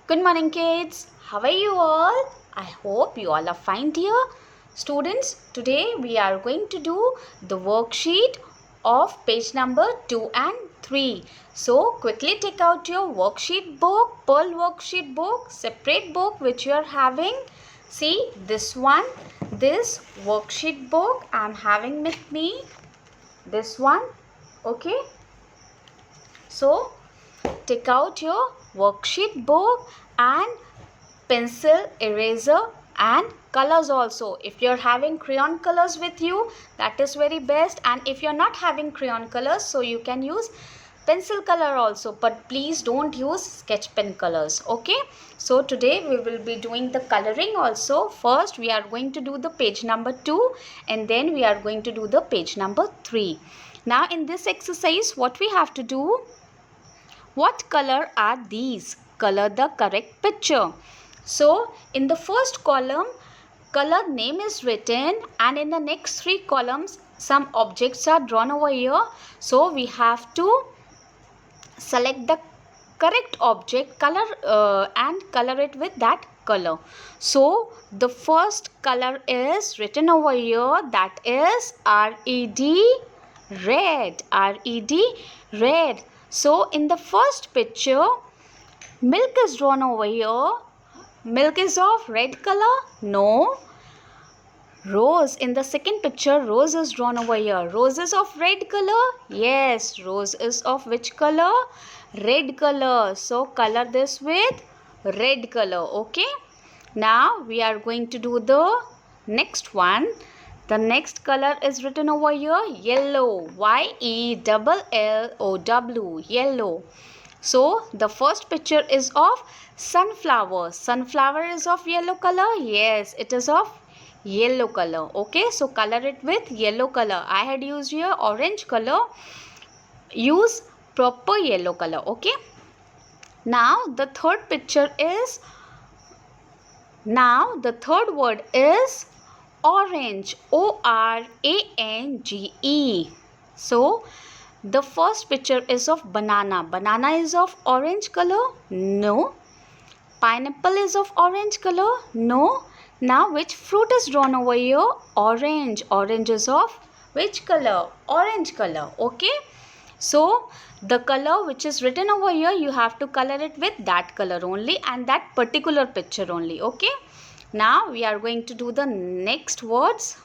Good morning, kids. How are you all? I hope you all are fine, dear. Students, today we are going to do the worksheet of page number 2 and 3. So, quickly take out your worksheet book, Pearl worksheet book, separate book which you are having. See, this one, this worksheet book I am having with me. This one, okay? So, take out your worksheet book and pencil, eraser and colors also. If you're having crayon colors with you, that is very best, and if you're not having crayon colors, so you can use pencil color also, but please don't use sketch pen colors. Okay, so today we will be doing the coloring also. First we are going to do the page number 2 and then we are going to do the page number 3. Now in this exercise what we have to do, what color are these? Color the correct picture. So, in the first column, color name is written, and in the next 3 columns, some objects are drawn over here. So, we have to select the correct object, color and color it with that color. So, the first color is written over here, that is R-E-D, red, R-E-D, red. So, in the first picture, milk is drawn over here. Milk is of red color? No. Rose. In the second picture, rose is drawn over here. Rose is of red color? Yes. Rose is of which color? Red color. So, color this with red color. Okay. Now, we are going to do the next one. The next color is written over here. Yellow. Y-E-L-L-O-W. Yellow. So, the first picture is of sunflower. Sunflower is of yellow color? Yes, it is of yellow color. Okay, so color it with yellow color. I had used here orange color. Use proper yellow color. Okay. Now, the third picture is, now the third word is orange. O-R-A-N-G-E. So, the first picture is of banana. Banana is of orange color? No. Pineapple is of orange color? No. Now which fruit is drawn over here? Orange. Orange is of which color? Orange color. Okay. So the color which is written over here, you have to color it with that color only and that particular picture only. Okay. Now we are going to do the next words.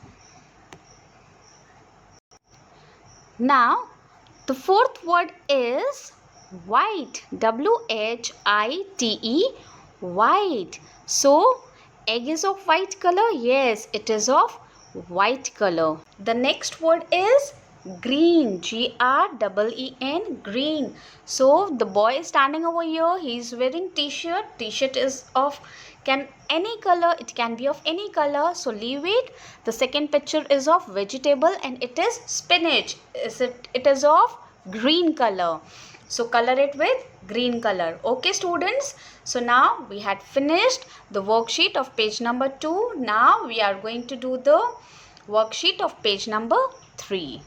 Now the fourth word is white. W-H-I-T-E. White. So, egg is of white color? Yes, it is of white color. The next word is green. G-R-E-E-N. Green. So, the boy is standing over here. He is wearing t-shirt. T-shirt is of any color. It can be of any color. So, leave it. The second picture is of vegetable and it is spinach. It is of green color. So color it with green color. Okay students. So now we had finished the worksheet of page number 2. Now we are going to do the worksheet of page number 3.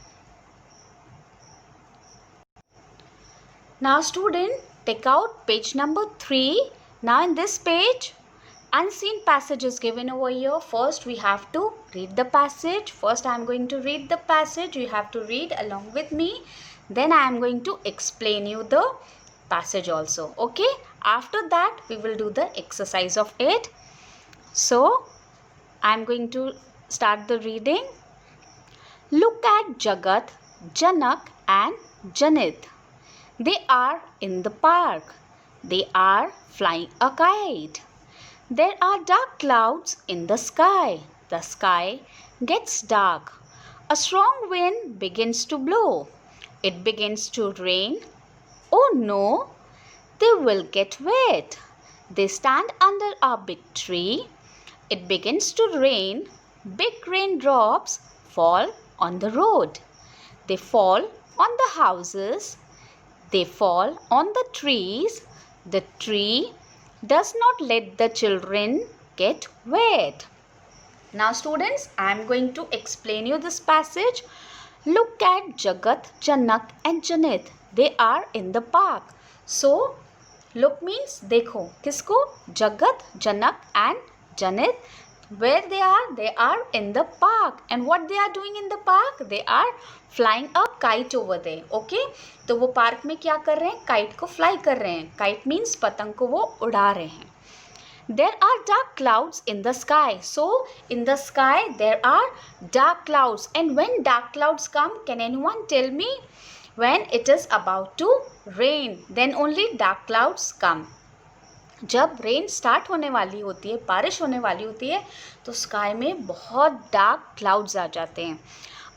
Now student, take out page number 3. Now in this page, unseen passage is given over here. First we have to read the passage. First I am going to read the passage. You have to read along with me. Then I am going to explain you the passage also. Okay. After that we will do the exercise of it. So I am going to start the reading. Look at Jagat, Janak and Janit. They are in the park. They are flying a kite. There are dark clouds in the sky. The sky gets dark. A strong wind begins to blow. It begins to rain. Oh no, they will get wet. They stand under a big tree. It begins to rain. Big raindrops fall on the road. They fall on the houses. They fall on the trees. The tree does not let the children get wet. Now students, I am going to explain you this passage. Look at Jagat, Janak and Janit. They are in the park. So, Look means देखो, किसको? जगत, जनक and Janit. Where they are in the park. And what they are doing in the park? They are flying a kite over there. Okay? तो वो park में क्या कर रहे हैं? काइट को फ्लाई कर रहे हैं. काइट मीन्स पतंग को वो उड़ा रहे हैं. There are dark clouds in the sky. So in the sky there are dark clouds. And when dark clouds come, can anyone tell me? When it is about to rain, then only dark clouds come. जब rain start होने वाली होती है, बारिश होने वाली होती है, तो स्काई में बहुत डार्क क्लाउड्स आ जाते हैं.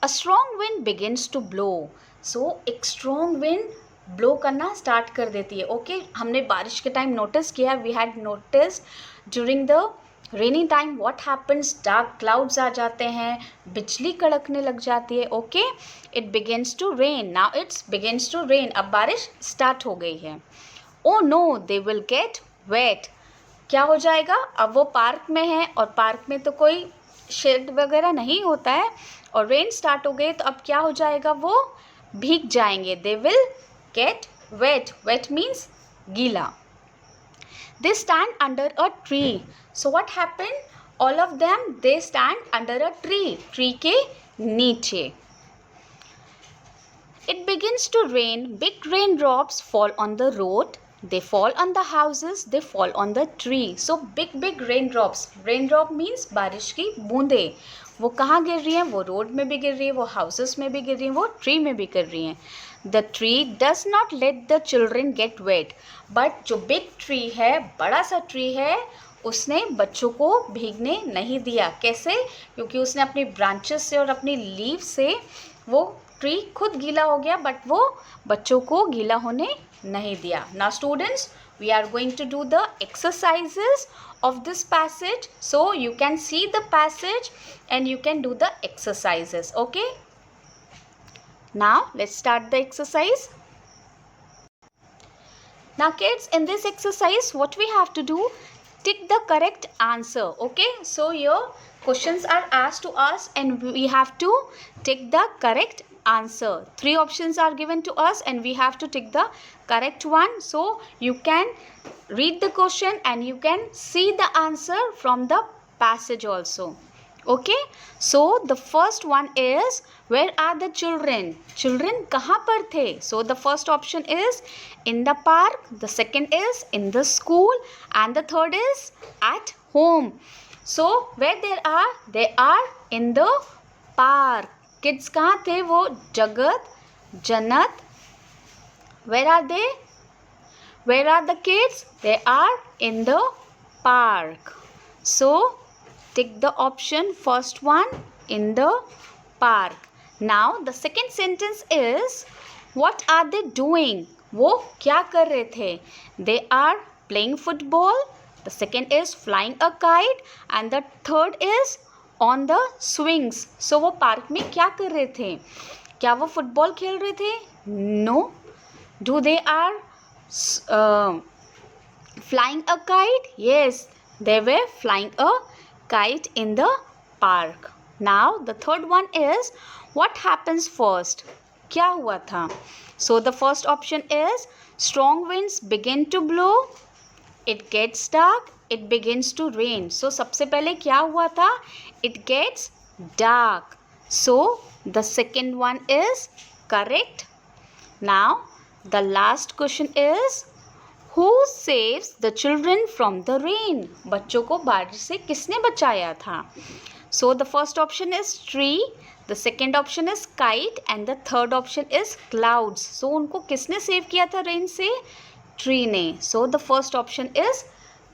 A strong wind begins to blow. So एक स्ट्रॉन्ग विंड ब्लो करना स्टार्ट कर देती है. ओके, हमने बारिश के टाइम नोटिस किया, we had notice during the rainy time what happens, dark clouds आ जाते हैं, बिजली कड़कने लग जाती है. Okay, it begins to rain. Now it's begins to rain. अब बारिश स्टार्ट हो गई है. Oh no, they will get wet. क्या हो जाएगा? अब वो पार्क में है और पार्क में तो कोई शेड वगैरह नहीं होता है और रेन स्टार्ट हो गई, तो अब क्या हो जाएगा? वो भीग जाएंगे. They will get wet. Wet means गीला. They stand under a tree. So what happened? All of them, they stand under a tree. Tree के नीचे. It begins to rain. Big raindrops fall on the road. They fall on the houses. They fall on the tree. So big raindrops. Raindrop means बारिश की बूंदें. वो कहाँ गिर रही हैं? वो रोड में भी गिर रही है, वो हाउसेस में भी गिर रही हैं, वो ट्री में भी गिर रही हैं. The tree does not let the children get wet. But जो big tree है, बड़ा सा ट्री है, उसने बच्चों को भीगने नहीं दिया. कैसे? क्योंकि उसने अपनी ब्रांचेस से और अपनी लीव से वो ट्री खुद गीला हो गया, बट वो बच्चों को गीला होने नहीं दिया. Now students, we are going to do the exercises of this passage. So you can see the passage and you can do the exercises. Okay? Now let's start the exercise. Now kids, in this exercise what we have to do, tick the correct answer. Okay, so your questions are asked to us and we have to tick the correct answer. 3 options are given to us and we have to tick the correct one. So you can read the question and you can see the answer from the passage also. Okay, so the first one is, where are the children? Children कहाँ पर थे? So the first option is in the park, the second is in the school and the third is at home. So where they are in the park. Kids कहाँ थे? वो जगत, जनत. Where are they? Where are the kids? They are in the park. So tick the option first one, in the park. Now the second sentence is, what are they doing? वो क्या कर रहे थे? They are playing football. The second is flying a kite and the third is on the swings. So वो park में क्या कर रहे थे? क्या वो फुटबॉल खेल रहे थे? No. Do they are flying a kite? Yes, they were flying a kite in the park. Now the third one is, what happens first? क्या हुआ था? So the first option is, strong winds begin to blow, it gets dark, it begins to rain. So सबसे पहले क्या हुआ था? It gets dark. So the second one is correct. Now the last question is, who saves the children from the rain? बच्चों को बारिश से किसने बचाया था? So the first option is tree, the second option is kite and the third option is clouds. So उनको किसने save किया था रेन से? ट्री ने. So the first option is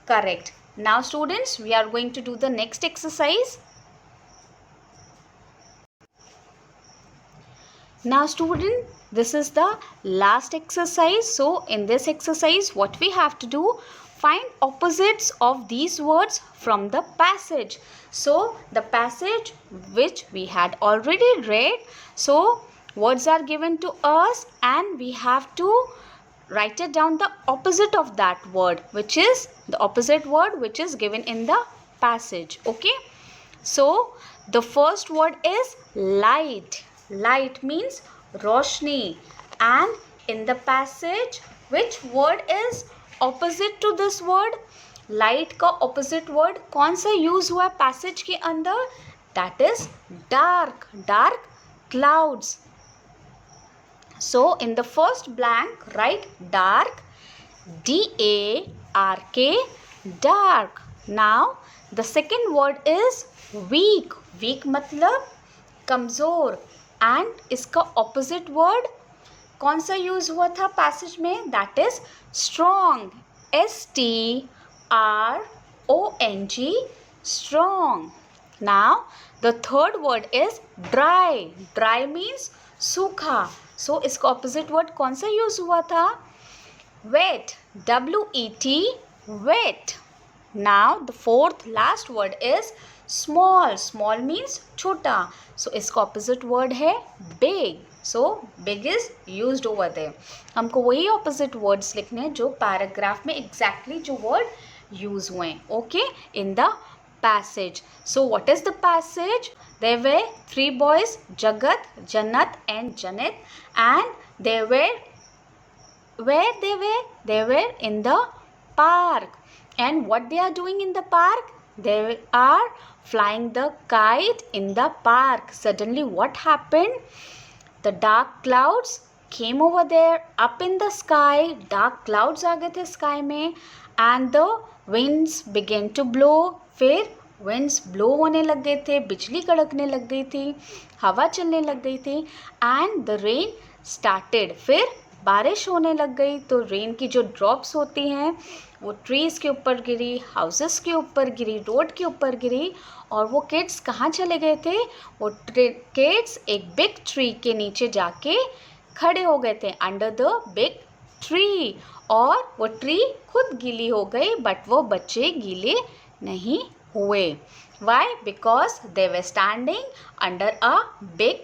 correct. Now students, we are going to do the next exercise. Now student, this is the last exercise. So in this exercise what we have to do, find opposites of these words from the passage. So the passage which we had already read, so words are given to us and we have to write it down the opposite of that word, which is the opposite word which is given in the passage. Okay, so the first word is light. Light means roshni, and in the passage which word is opposite to this word, light का opposite word कौन सा use हुआ है passage के अंदर? That is dark, dark clouds. So in the first blank write dark, D-A-R-K, dark. Now the second word is weak. Weak मतलब कमज़ोर. And इसका opposite word कौन सा यूज़ हुआ था पैसेज में? That is strong, STRONG, strong. Now the third word is dry. Dry means सूखा. सो इसका ऑपोजिट वर्ड कौन सा यूज़ हुआ था? Wet, WET, wet. Now the fourth last word is small. Small means छोटा. सो इसका ऑपोजिट वर्ड है big. So big is used over there. हमको वही ऑपोजिट वर्ड्स लिखने हैं जो पैराग्राफ में एग्जैक्टली जो वर्ड यूज हुए हैं. Okay, in the passage. So what is the passage? Their way 3 boys, Jagat, Janat and Janit, and they were in the park. And what they are doing in the park? They are flying the kite in the park. Suddenly what happened? The dark clouds came over there up in the sky. Dark clouds आ गए थे sky में. And the winds began to blow. फिर winds blow होने लग गए थे, बिजली कड़कने लग गई थी, हवा चलने लग गई थी. And the rain started. फिर बारिश होने लग गई. तो रेन की जो ड्रॉप्स होती हैं वो ट्रीज़ के ऊपर गिरी, हाउसेस के ऊपर गिरी, रोड के ऊपर गिरी. और वो किड्स कहाँ चले गए थे? वो किड्स एक बिग ट्री के नीचे जाके खड़े हो गए थे, अंडर द बिग ट्री. और वो ट्री खुद गीली हो गई बट वो बच्चे गीले नहीं हुए. Why? Because they were standing under a big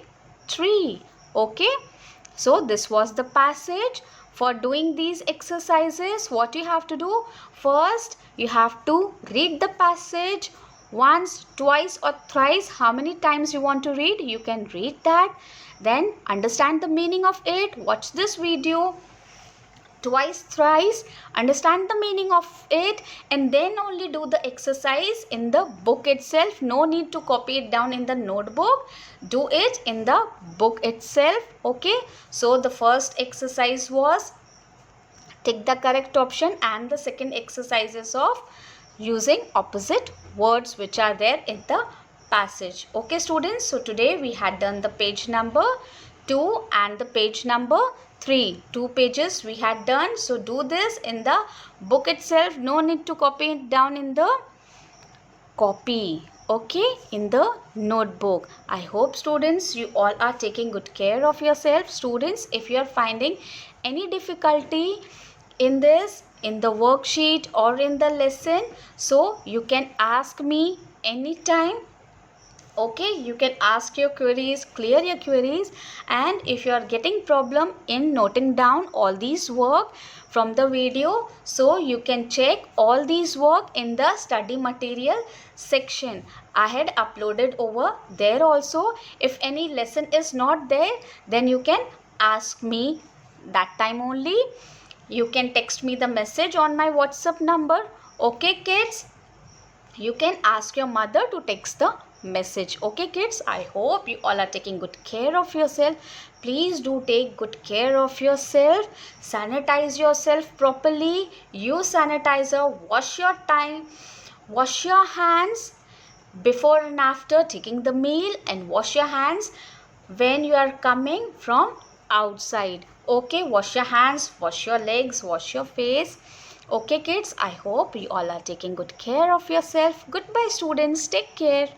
tree. Okay, so this was the passage. For doing these exercises, what you have to do? First, you have to read the passage once, twice or thrice. How many times you want to read? You can read that. Then understand the meaning of it. Watch this video twice, thrice, understand the meaning of it, and then only do the exercise in the book itself. No need to copy it down in the notebook. Do it in the book itself. Okay, so the first exercise was take the correct option, and the second exercise is of using opposite words which are there in the passage. Okay students, so today we had done the page number 2 and the page number 3. 2 pages we had done. So do this in the book itself. No need to copy it down in the copy. Okay, in the notebook. I hope students you all are taking good care of yourself. Students, if you are finding any difficulty in this, in the worksheet or in the lesson, so you can ask me anytime. Okay, you can ask your queries, clear your queries. And if you are getting problem in noting down all these work from the video, so you can check all these work in the study material section. I had uploaded over there also. If any lesson is not there, then you can ask me that time only. You can text me the message on my WhatsApp number. Okay kids, you can ask your mother to text the message. Okay kids, I hope you all are taking good care of yourself. Please do take good care of yourself. Sanitize yourself properly. Use sanitizer. Wash your time. Wash your hands before and after taking the meal, and wash your hands when you are coming from outside. Okay, wash your hands, wash your legs, wash your face. Okay kids, I hope you all are taking good care of yourself. Goodbye students, take care.